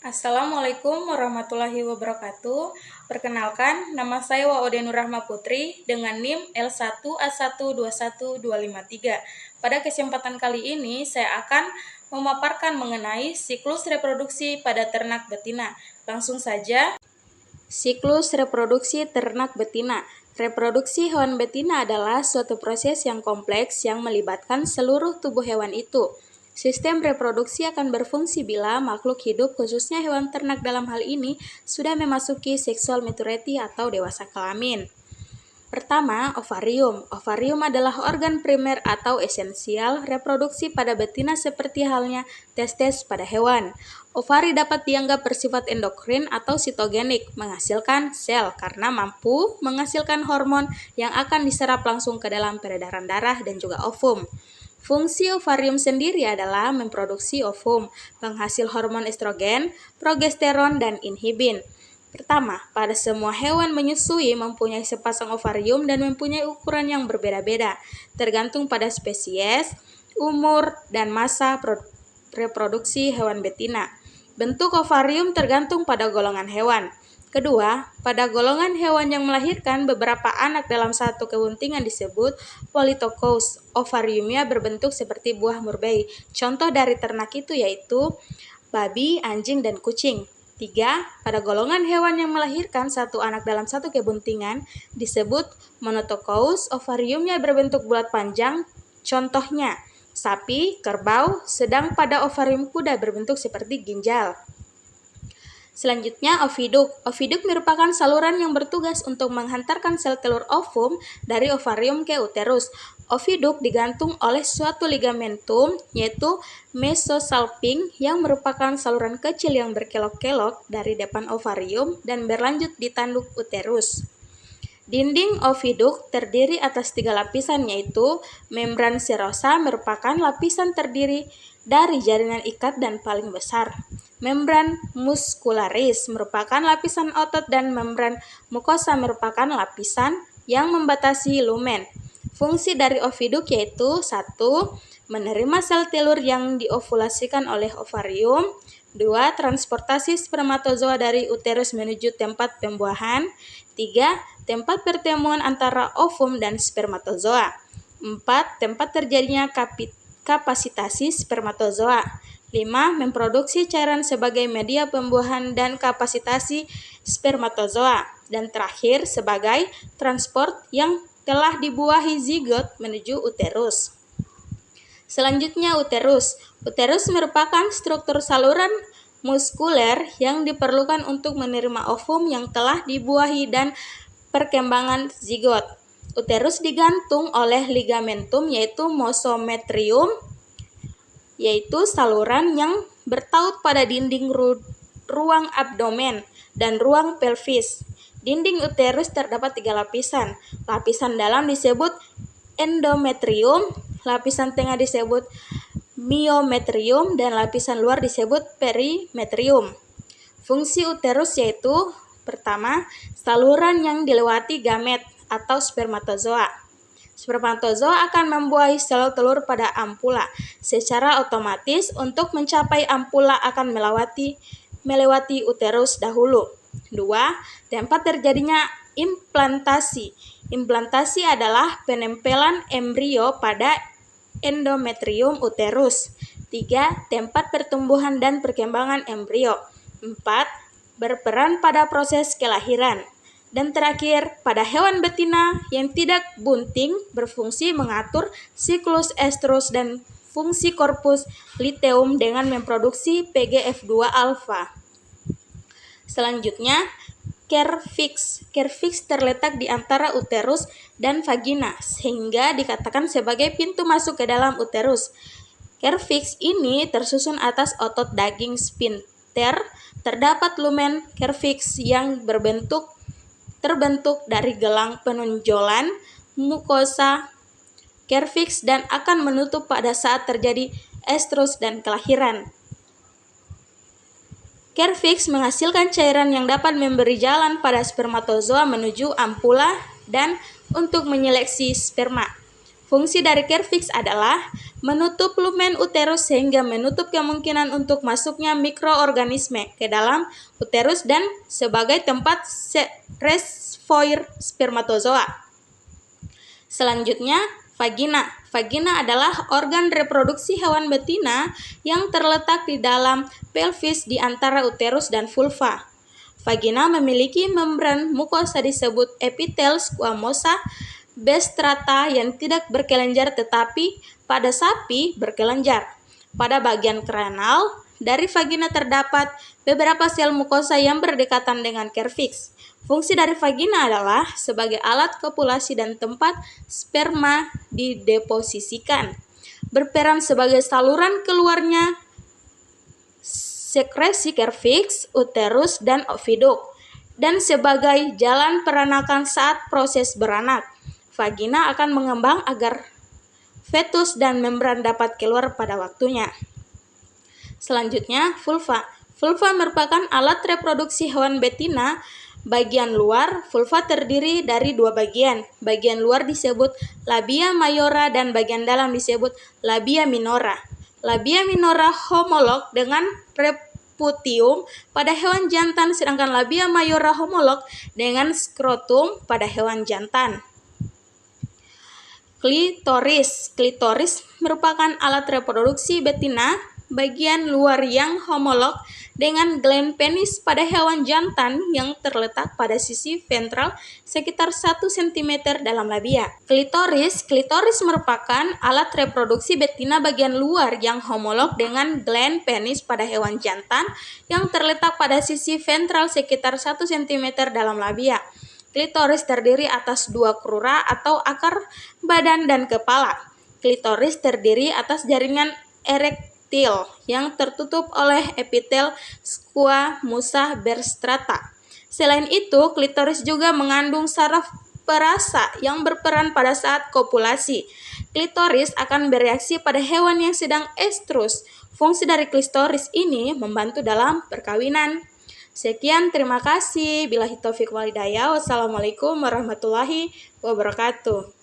Assalamualaikum warahmatullahi wabarakatuh. Perkenalkan, nama saya Waode Nurrahma Putri dengan NIM L1A121253. Pada kesempatan kali ini, saya akan memaparkan mengenai siklus reproduksi pada ternak betina. Langsung saja. Siklus reproduksi ternak betina. Reproduksi hewan betina adalah suatu proses yang kompleks yang melibatkan seluruh tubuh hewan itu. Sistem reproduksi akan berfungsi bila makhluk hidup, khususnya hewan ternak dalam hal ini, sudah memasuki sexual maturity atau dewasa kelamin. Pertama, ovarium. Ovarium adalah organ primer atau esensial reproduksi pada betina seperti halnya testes pada hewan. Ovari dapat dianggap bersifat endokrin atau sitogenik, menghasilkan sel karena mampu menghasilkan hormon yang akan diserap langsung ke dalam peredaran darah dan juga ovum. Fungsi ovarium sendiri adalah memproduksi ovum, penghasil hormon estrogen, progesteron, dan inhibin. Pertama, pada semua hewan menyusui mempunyai sepasang ovarium dan mempunyai ukuran yang berbeda-beda, tergantung pada spesies, umur, dan masa reproduksi hewan betina. Bentuk ovarium tergantung pada golongan hewan. Kedua, pada golongan hewan yang melahirkan beberapa anak dalam satu kebuntingan disebut polytokous. Ovariumnya berbentuk seperti buah murbei. Contoh dari ternak itu yaitu babi, anjing, dan kucing. 3. Pada golongan hewan yang melahirkan satu anak dalam satu kebuntingan disebut monotokous. Ovariumnya berbentuk bulat panjang. Contohnya sapi, kerbau, sedang pada ovarium kuda berbentuk seperti ginjal. Selanjutnya, oviduk. Oviduk merupakan saluran yang bertugas untuk menghantarkan sel telur ovum dari ovarium ke uterus. Oviduk digantung oleh suatu ligamentum, yaitu mesosalping, yang merupakan saluran kecil yang berkelok-kelok dari depan ovarium dan berlanjut di tanduk uterus. Dinding oviduk terdiri atas 3 lapisan, yaitu membran serosa merupakan lapisan terdiri dari jaringan ikat dan paling besar. Membran muscularis merupakan lapisan otot dan membran mukosa merupakan lapisan yang membatasi lumen. Fungsi dari oviduk yaitu 1. Menerima sel telur yang diovulasikan oleh ovarium. 2. Transportasi spermatozoa dari uterus menuju tempat pembuahan. 3. Tempat pertemuan antara ovum dan spermatozoa. 4. Tempat terjadinya kapasitasi spermatozoa. 5. Memproduksi cairan sebagai media pembuahan dan kapasitasi spermatozoa. Dan terakhir, sebagai transport yang telah dibuahi zigot menuju uterus. Selanjutnya, uterus. Uterus merupakan struktur saluran muskuler yang diperlukan untuk menerima ovum yang telah dibuahi dan perkembangan zigot. Uterus digantung oleh ligamentum yaitu mesometrium, yaitu saluran yang bertaut pada dinding ruang abdomen dan ruang pelvis. Dinding uterus terdapat 3 lapisan. Lapisan dalam disebut endometrium, lapisan tengah disebut myometrium, dan lapisan luar disebut perimetrium. Fungsi uterus yaitu pertama, saluran yang dilewati gamet atau spermatozoa. Spermatozoa akan membuahi sel telur pada ampula. Secara otomatis, untuk mencapai ampula akan melewati uterus dahulu. 2. Tempat terjadinya implantasi. Implantasi adalah penempelan embrio pada endometrium uterus. 3. Tempat pertumbuhan dan perkembangan embrio. 4. Berperan pada proses kelahiran. Dan terakhir, pada hewan betina yang tidak bunting berfungsi mengatur siklus estrus dan fungsi korpus luteum dengan memproduksi PGF2 alfa. Selanjutnya, cervix. Cervix terletak di antara uterus dan vagina sehingga dikatakan sebagai pintu masuk ke dalam uterus. Cervix ini tersusun atas otot daging sphincter. Terdapat lumen cervix yang terbentuk dari gelang penonjolan mukosa cervix dan akan menutup pada saat terjadi estrus dan kelahiran. Cervix menghasilkan cairan yang dapat memberi jalan pada spermatozoa menuju ampula dan untuk menyeleksi sperma. Fungsi dari cervix adalah menutup lumen uterus sehingga menutup kemungkinan untuk masuknya mikroorganisme ke dalam uterus dan sebagai tempat reservoir spermatozoa. Selanjutnya, vagina. Vagina adalah organ reproduksi hewan betina yang terletak di dalam pelvis di antara uterus dan vulva. Vagina memiliki membran mukosa disebut epitel squamosa bestrata yang tidak berkelenjar tetapi pada sapi berkelenjar. Pada bagian kranal, dari vagina terdapat beberapa sel mukosa yang berdekatan dengan cervix. Fungsi dari vagina adalah sebagai alat kopulasi dan tempat sperma dideposisikan. Berperan sebagai saluran keluarnya sekresi cervix, uterus, dan oviduk, dan sebagai jalan peranakan saat proses beranak. Vagina akan mengembang agar fetus dan membran dapat keluar pada waktunya. Selanjutnya, vulva. Vulva merupakan alat reproduksi hewan betina. Bagian luar vulva terdiri dari dua bagian. Bagian luar disebut labia majora dan bagian dalam disebut labia minora. Labia minora homolog dengan preputium pada hewan jantan, sedangkan labia majora homolog dengan skrotum pada hewan jantan. Klitoris. Klitoris merupakan alat reproduksi betina bagian luar yang homolog dengan gland penis pada hewan jantan yang terletak pada sisi ventral sekitar 1 cm dalam labia. Klitoris merupakan alat reproduksi betina bagian luar yang homolog dengan gland penis pada hewan jantan yang terletak pada sisi ventral sekitar 1 cm dalam labia. Klitoris terdiri atas dua krura atau akar badan dan kepala. Klitoris terdiri atas jaringan erektil yang tertutup oleh epitel squamosa bestrata. Selain itu, klitoris juga mengandung saraf perasa yang berperan pada saat kopulasi. Klitoris akan bereaksi pada hewan yang sedang estrus. Fungsi dari klitoris ini membantu dalam perkawinan. Sekian, terima kasih. Billahi taufiq wal hidayah. Wassalamualaikum warahmatullahi wabarakatuh.